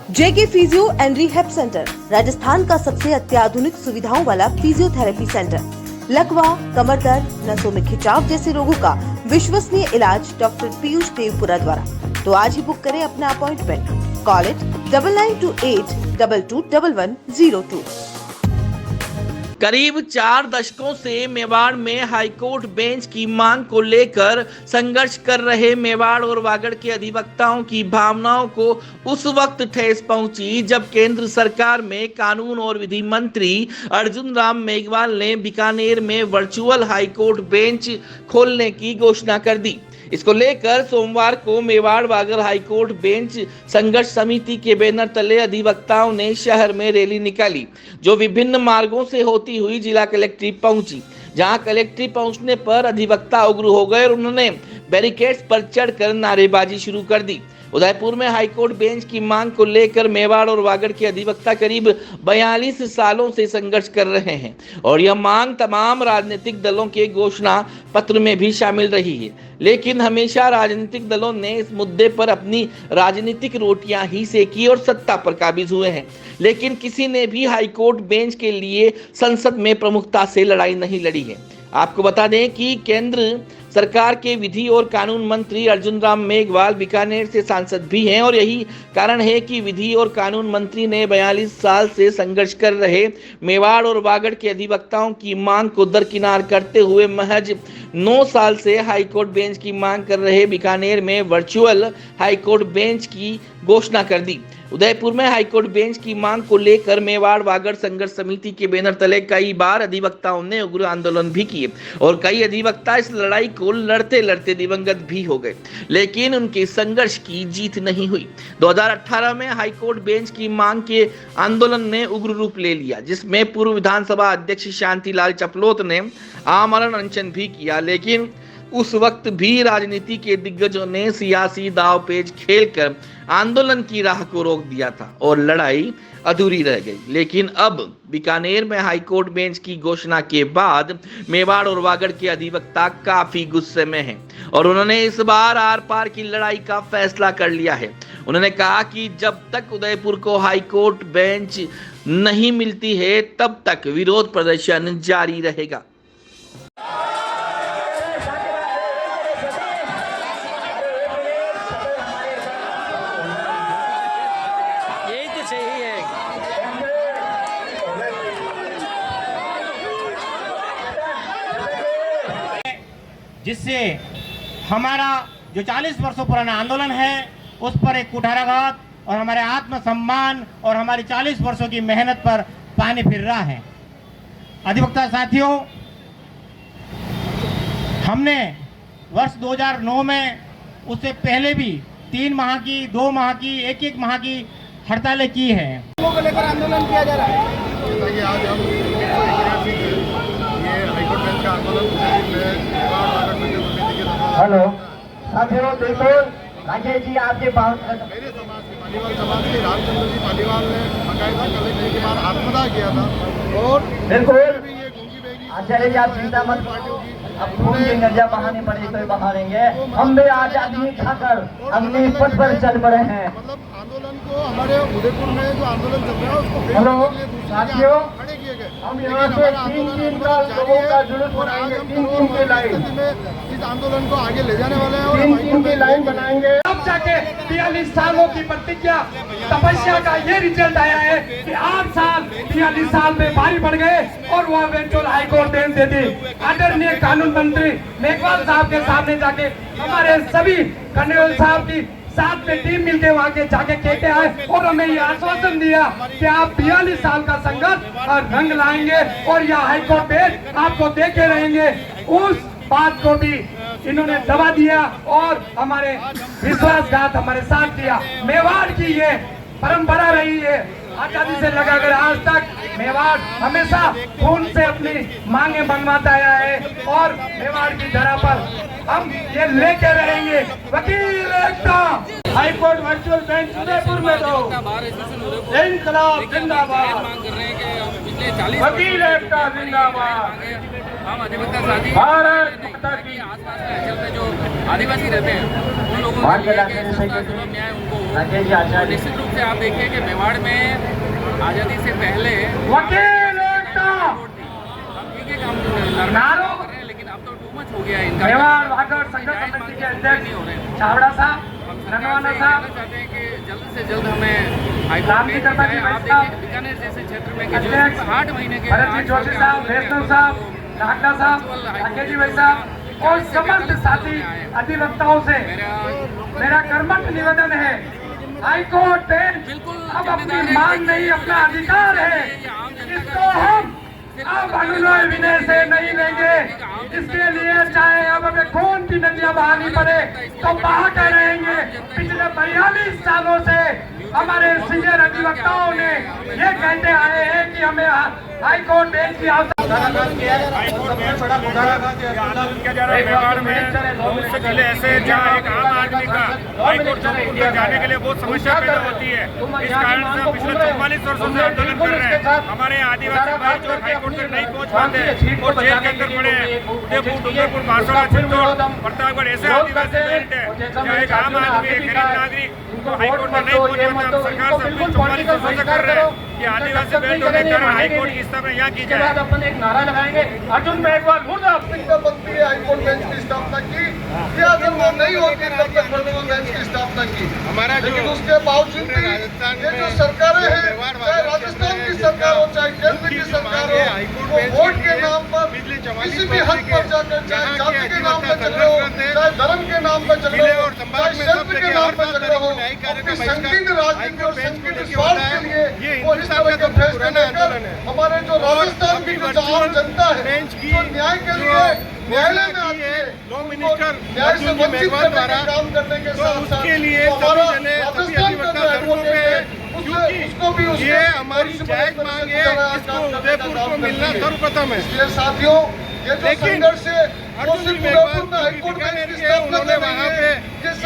JK physio and rehab centre Rajasthan का सबसे अत्याधुनिक सुविधाओं वाला फिजियोथेरेपी सेंटर। लकवा, कमर दर्द, नसों में खिंचाव जैसे रोगों का विश्वसनीय इलाज डॉक्टर पीयूष देवपुरा द्वारा। तो आज ही बुक करें अपना अपॉइंटमेंट। Call it 9928221102। करीब 4 दशकों से मेवाड़ में हाईकोर्ट बेंच की मांग को लेकर संघर्ष कर रहे मेवाड़ और वागड़ के अधिवक्ताओं की भावनाओं को उस वक्त ठेस पहुंची जब केंद्र सरकार में कानून और विधि मंत्री अर्जुन राम मेघवाल ने बीकानेर में वर्चुअल हाईकोर्ट बेंच खोलने की घोषणा कर दी। इसको लेकर सोमवार को मेवाड़ वागड़ हाईकोर्ट बेंच संघर्ष समिति के बैनर तले अधिवक्ताओं ने शहर में रैली निकाली, जो विभिन्न मार्गों से होती हुई जिला कलेक्ट्रेट पहुंची। जहां कलेक्ट्रेट पहुंचने पर अधिवक्ता उग्र हो गए और उन्होंने बैरिकेड्स पर चढ़कर नारेबाजी शुरू कर दी। उदयपुर में हाईकोर्ट बेंच की मांग को लेकर मेवाड़ और वागड़ के अधिवक्ता करीब 42 सालों से संघर्ष कर रहे हैं और यह मांग तमाम राजनीतिक दलों के घोषणा पत्र में भी शामिल रही है। लेकिन हमेशा राजनीतिक दलों ने इस मुद्दे पर अपनी राजनीतिक रोटियां ही सेकी और सत्ता पर काबिज हुए हैं, लेकिन किसी ने भी हाईकोर्ट बेंच के लिए संसद में प्रमुखता से लड़ाई नहीं लड़ी है। आपको बता दें कि केंद्र सरकार के विधि और कानून मंत्री अर्जुन राम मेघवाल बीकानेर से सांसद भी हैं और यही कारण है कि विधि और कानून मंत्री ने 42 साल से संघर्ष कर रहे मेवाड़ और वागड़ के अधिवक्ताओं की मांग को दरकिनार करते हुए महज 9 साल से हाईकोर्ट बेंच की मांग कर रहे बीकानेर में वर्चुअल हाईकोर्ट बेंच की घोषणा कर दी। उदयपुर में हाईकोर्ट बेंच की मांग को लेकर मेवाड़ वागड़ संघर्ष समिति के बैनर तले कई बार अधिवक्ताओं ने उग्र आंदोलन भी किए और कई अधिवक्ता इस लड़ाई को लड़ते लड़ते दिवंगत भी हो गए, लेकिन उनके संघर्ष की जीत नहीं हुई। 2018 में हाईकोर्ट बेंच की मांग के आंदोलन ने उग्र रूप ले लिया, जिसमें पूर्व विधानसभा अध्यक्ष शांतिलाल चपलोत ने आमरण अनशन भी किया, लेकिन उस वक्त भी राजनीति के दिग्गजों ने सियासी दावपेच खेलकर आंदोलन की राह को रोक दिया था और लड़ाई अधूरी रह गई। लेकिन अब बीकानेर में हाईकोर्ट बेंच की घोषणा के बाद मेवाड़ और वागड़ के अधिवक्ता काफी गुस्से में हैं और उन्होंने इस बार आर पार की लड़ाई का फैसला कर लिया है। उन्होंने कहा कि जब तक उदयपुर को हाईकोर्ट बेंच नहीं मिलती है तब तक विरोध प्रदर्शन जारी रहेगा। जिससे हमारा जो 40 वर्षों पुराना आंदोलन है उस पर एक कुठाराघात और हमारे आत्मसम्मान और हमारी 40 वर्षों की मेहनत पर पानी फिर रहा है। अधिवक्ता साथियों, हमने वर्ष 2009 में, उससे पहले भी 3 माह की, 2 माह की, 1 माह की हड़तालें की है। को लेकर आंदोलन किया जा रहा है। आज हम ये हाईकोर्ट बेंच का आंदोलन हेलो साथियों, देखो राजेश जी आपके पास मेरे समाज के पालीवाल समाज के रामचंद्र जी पालीवाल ने बाकायदा कलेक्टर के बाद आत्मदाह किया था और बिल्कुल भी ये गूंगी बेगी आचार्य जी आप चिंता मत, अब खून की नदियाँ बहानी पड़ी तो बहानेंगे। हम भी आजादी खाकर अपने पथ पर चल पड़े हैं। मतलब आंदोलन को हमारे उदयपुर में जो आंदोलन चल रहा है उसको हेलो साथियों, खड़े किए गए। हम यहाँ से 3 का लोगों का जुलूस बनाएंगे, 3 की लाइन, इस आंदोलन को आगे ले जाने वाले हैं और 3 की लाइन बनाएंगे। अब जाके 42 सालों की प्रतिज्ञा तपस्या का ये रिजल्ट आया है कि 8 साल 42 साल में भारी बढ़ गए और वह वेंचुअल हाईकोर्ट बेंच दे दी। आदरणीय कानून मंत्री मेघवाल साहब के सामने जाके हमारे सभी खंडेलवाल साहब की साथ में टीम मिलके वहाँ के जाके कहते आए और हमें ये आश्वासन दिया कि आप 42 साल का संघर्ष और रंग लाएंगे और यह हाईकोर्ट बेंच आपको देखे रहेंगे। उस बात को भी इन्होंने दबा दिया और हमारे विश्वासघात हमारे साथ दिया। मेवाड़ की ये परंपरा रही है, आजादी से लगाकर आज तक मेवाड़ हमेशा खून से अपनी मांगे मनवाता आया है और मेवाड़ की धरा पर हम ये लेके रहेंगे। वकील एकता, हाईकोर्ट वर्चुअल बेंच उदयपुर में दो, इनकलाब जिंदाबाद। पिछले 40 वकील एकता जिंदाबाद। हम अधिवक्ता साथी भारत माता की। आसपास के अंचल में जो आदिवासी रहते हैं उन लोगों भारत के लिए के कि राज्य सस्ता से सुलभ न्याय उनको राकेश जी हो। आचार्य। और निश्चित रूप से आप देखिए कि मेवाड़ में आज़ादी से पहले वकील एकता। हम ठीक है कि हम लड़ना नारों कर रहे हैं, लेकिन अब तो टू मच हो गया है इनका। मेवाड़ वागड़ संघर्ष समिति के अध्यक्ष छावड़ा साहब, ननवाना साहब, चाहते हैं कि जल्द से जल्द हमें हाईकोर्ट रामजी में कर्मा जी जाए। आप साहब, देखिए बीकानेर जैसे क्षेत्र में कि जो अध्यक्ष सिर्फ 8 महीने के भरत जी जोशी साहब, वैष्णव साहब, नागला साहब, राकेश जी भाई साहब और समस्त साथी अधिवक्ताओं से मेरा कर्मठ निवेदन है, हाईकोर्ट बेंच अब अपनी मांग नहीं अपना अधिकार है, इसको हम अब अनुनय विनय से नहीं लेंगे। इसके लिए चाहे अब हमें खून की नदियां बहानी पड़े तो बहाते रहेंगे। पिछले 42 सालों से हमारे सीनियर अधिवक्ताओं ने ये कहते आए हैं कि हमें हाईकोर्ट बेंच की आवश्यकता जिले ऐसे जहाँ एक आम आदमी का हाईकोर्ट तक जाने के लिए बहुत समस्या पैदा होती है। इस कारण से हम पिछले 44 वर्षों से आंदोलन कर रहे हैं। हमारे आदिवासी भाई जो हाईकोर्ट तक नहीं पहुँच पाते और जेल के अंदर पड़े हैं, उदयपुर, डूंगरपुर, बांसवाड़ा, चित्तौड़, प्रतापगढ़ ऐसे आदिवासी बेल्ट है जहाँ एक आम आदमी, एक गरीब नागरिक हाईकोर्ट में नहीं पहुँच पाते। हम सरकार से अपील 44 वर्षों से कर रहे हैं कि आदिवासी बेल्ट होने के कारण हाईकोर्ट की स्थापना यहाँ की जाए। अपन एक नारा लगाएंगे, अर्जुन मेघवाल आवश्यकता बनती है हाईकोर्ट बेंच की स्थापना की, या अगर वो नहीं होती तब तक वर्चुअल बेंच की स्थापना की। हमारा लेकिन उसके बावजूद भी ये जो सरकारें हैं, चाहे राजस्थान की सरकार हो चाहे केंद्र की सरकार हो, वो वोट के नाम पर किसी भी हद पर जाकर, चाहे जाति के नाम पर झगड़े हो, चाहे धर्म के नाम पर झगड़े हो, चाहे शिल्प के नाम पर झगड़े हो, अपनी संकीर्ण राजनीति और संकीर्ण स्वार्थ के लिए वो इस तरह के फैसले लेकर हमारे जो राजस्थान की जो आम जनता है जो न्याय के लिए न्यायालय में आती है, उनको न्याय से वंचित करने का काम करने के साथ साथ हमारा राजस्थान का जो एडवोकेट है उसको भी ये हमारी जायज मांग है, इसको उदयपुर को मिलना सर्वप्रथम है। इसलिए साथियों ये जो संघर्ष है वो सिर्फ उदयपुर में हाईकोर्ट बेंच की स्थापना में वहाँ पे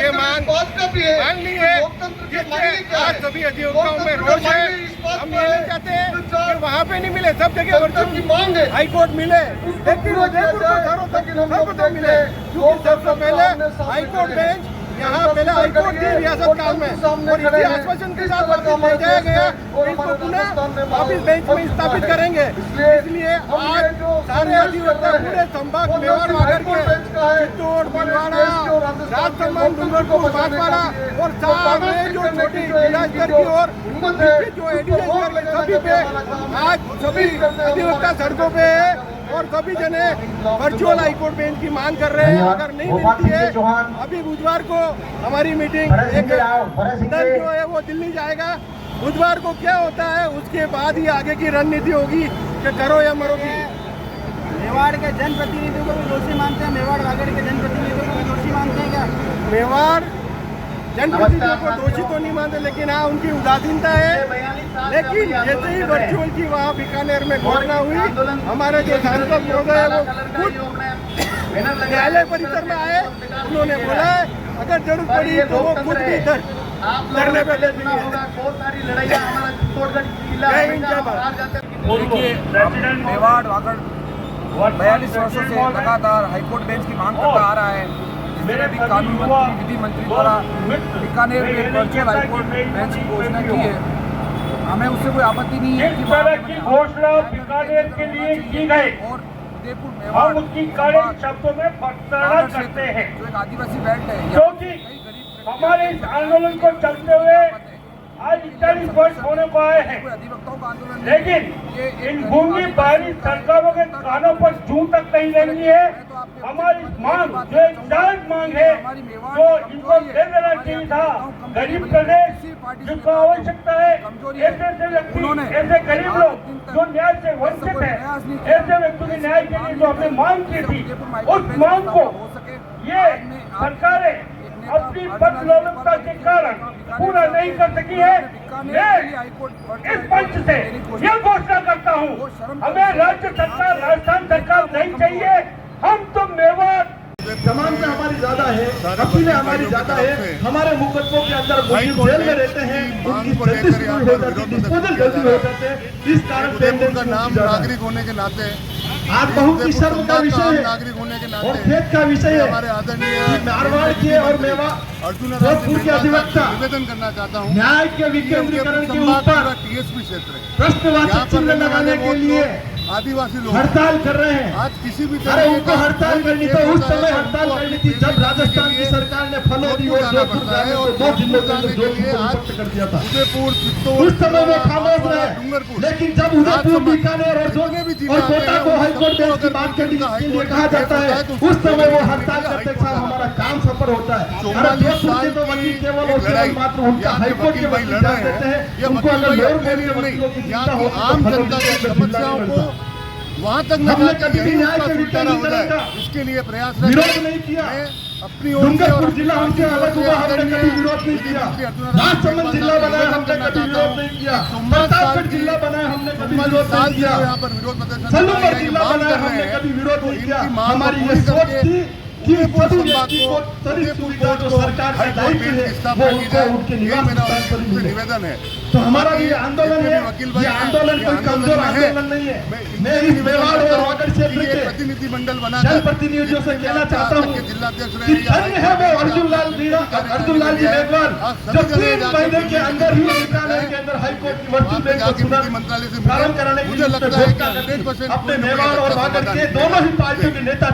ये मांग बात का भी है, लोकतंत्र की मांग क्या है, सभी अधिवक्ताओं में रोष है। हम ये नहीं चाहते हैं कि वहाँ पे नहीं मिले, सब जगह वर्चुअल की मांग है, हाईकोर्ट मिले, लेकिन उदयपुर को सर्वप्रथम मिले, क्योंकि सबसे पहले हाईकोर्ट बेंच यहाँ पहले हाईकोर्ट की रियासत काल में और इसी आश्वासन के साथ वापस ले जाया गया और इसको पुनः वापिस बेंच में स्थापित करेंगे। इसलिए आज सारे अधिवक्ता पूरे संभाग मेवाड़ वागड़ के चित्तौड़, भीलवाड़ा, राजसमंद, डूंगरपुर, बांसवाड़ा और सारे जो छोटी इलाजगर की और जो एडिशनल सभी पे आज सभी अधिवक्ता सड़कों पे है और सभी जने वर्चुअल हाईकोर्ट बेंच की मांग कर रहे हैं। अगर नहीं मिलती है अभी बुधवार को हमारी मीटिंग एक जो है वो दिल्ली जाएगा। बुधवार को क्या होता है उसके बाद ही आगे की रणनीति होगी कि करो या मरो की। मेवाड़ के जनप्रतिनिधियों को भी दोषी मानते हैं, मेवाड़ वागड़ के जनप्रतिनिधियों को भी दोषी मानते हैं क्या? मेवाड़ जनप्रतिनिधियों को दोषी तो नहीं मानते, लेकिन हाँ उनकी उदासीनता है। लेकिन जैसे ही वर्चुअल की वहाँ बीकानेर में घोषणा हुई, हमारे जो सांसद महोदय है वो खुद न्यायालय परिसर में आए, उन्होंने बोला है अगर जरूरत पड़ी तो वो खुद भी लड़ने पे देखिए, मेवाड़ वागड़ 42 वर्षों से लगातार हाईकोर्ट बेंच की मांग करता आ रहा है, जिसमें भी कानून मंत्री, विधि मंत्री द्वारा बीकानेर में वर्चुअल हाईकोर्ट बेंच की घोषणा की है। हमें उससे कोई आपत्ति नहीं है कि घोषणा बीकानेर के लिए की गई और उदयपुर हम उसकी कड़े शब्दों में प्रताड़ना करते हैं, जो एक आदिवासी बेल्ट है, क्योंकि हमारे इस आंदोलन को चलते हुए आज 40 वर्ष होने को आए हैं, लेकिन इन गूंगी बाहरी सरकारों के कानों पर जूं तक नहीं लगनी है। हमारी मांग जो एक जायज मांग है, जो इनको दे देना चाहिए था, गरीब प्रदेश जिसको आवश्यकता है, ऐसे व्यक्ति, ऐसे गरीब लोग जो न्याय से वंचित है, ऐसे व्यक्ति के न्याय के लिए जो हमने मांग की थी, उस मांग को ये सरकारें अपनी बदलौलता के कारण पूरा नहीं कर सकी है। मैं इस मंच से यह घोषणा करता हूँ, हमें राज्य सरकार, राजस्थान सरकार नहीं चाहिए, हम तो मेवाड़ जमानतें हमारी ज्यादा है, वकीलें हमारी ज्यादा है, हमारे मुकदमों के अंदर मुस्लिम जेल में रहते हैं, उनकी जल्दी शुरू हो जाती है, डिस्पोजल जल्दी हो जाते हैं। इस कारण उदयपुर का नाम नागरिक होने के नाते, आज बहुत ही शर्म का विषय है नागरिक होने के नाते और खेत का विषय है हमारे आदरणीय कि मारवाड़ के और मेवा अर्जुन जोधपुर के अधिवक्ता निवेदन करना चाहता हूँ। न्याय के विकेंद्रीकरण के ऊपर टीएसपी क्षेत्र है, प्रश्नवाचक चिन्ह लगाने के लिए आदिवासी लोग हड़ताल कर रहे हैं। आज किसी भी अरे उनको हड़ताल करनी तो उस समय हड़ताल करनी थी जब राजस्थान की सरकार ने फलोदी और जोधपुर जाने को 2 दिनों के अंदर जोधपुर को मुक्त कर दिया था। उदयपुर, चित्तौड़, उस समय वो खामोश रहे, डूंगरपुर, लेकिन जब उदयपुर, बीकानेर और कोटा को हाईकोर्ट बेंच की बात करने के लिए कहा जाता है, उस समय वो हड़ताल करते साहब हमारा काम सफल होता है। अरे जोधपुर के तो वकील केवल और केवल मात्र उनका हाईकोर्ट के वकील जान देते हैं, उनको अगर लोअर कोर्ट के वकीलों की चिंता हो तो आम जनता की समस्याओं को वहाँ तक हमने कभी भी न्याय के विकेंद्रीकरण का इसके लिए प्रयास विरोध नहीं किया। अपनी ओर डूंगरपुर जिला हमसे अलग हुआ, हमने कभी विरोध नहीं किया। राजसमंद जिला बनाया, हमने कभी विरोध नहीं किया। प्रतापगढ़ जिला बनाया, हमने कभी विरोध नहीं किया। यहाँ पर विरोध प्रदर्शन सलूमगढ़ जिला बनाया, हमने कभी विरोध नहीं किया। हमारी ये सोच थी कि सभी व्यक्ति को सभी सुविधा जो सरकार का दायित्व है वो उनको उनके निवास स्थान पर मिले। निवेदन है तो हमारा ये आंदोलन है, ये आंदोलन कोई कमजोर आंदोलन नहीं है। मैं इस मेवाड़ और वागड़ क्षेत्र के प्रतिनिधिमंडल बना जनप्रतिनिधियों से कहना चाहता हूँ कि धन्य है वो अर्जुन लाल जी मेघवाल जो 3 महीने के अंदर ही बीकानेर के अंदर हाईकोर्ट की वर्चुअल बेंच को चुनाव प्रारंभ कराने के लिए घोषणा करती। अपने मेवाड़ और वागड़ के दोनों ही पार्टियों के नेता